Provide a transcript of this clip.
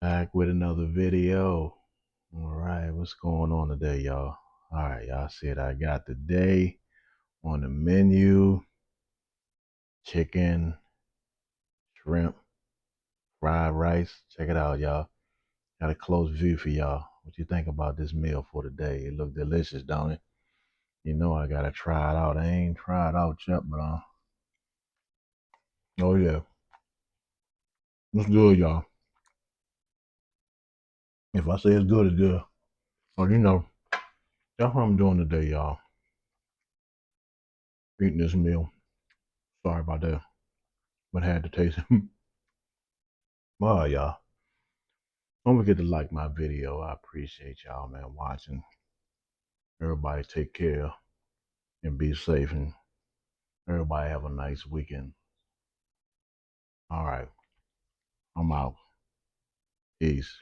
Back with another video. All right, what's going on today, y'all? All right, y'all see what I got today on the menu: chicken, shrimp, fried rice. Check it out, y'all. Got a close view for y'all. What you think about this meal for today? It look delicious, don't it? You know I gotta try it out. I ain't tried it out yet, but oh yeah, it's good, y'all. If I say it's good, it's good. Oh, that's what I'm doing today, y'all. Eating this meal. Sorry about that, but had to taste it. Well, y'all. Don't forget to like my video. I appreciate y'all, man, watching. Everybody take care and be safe, and everybody have a nice weekend. All right, I'm out. Peace.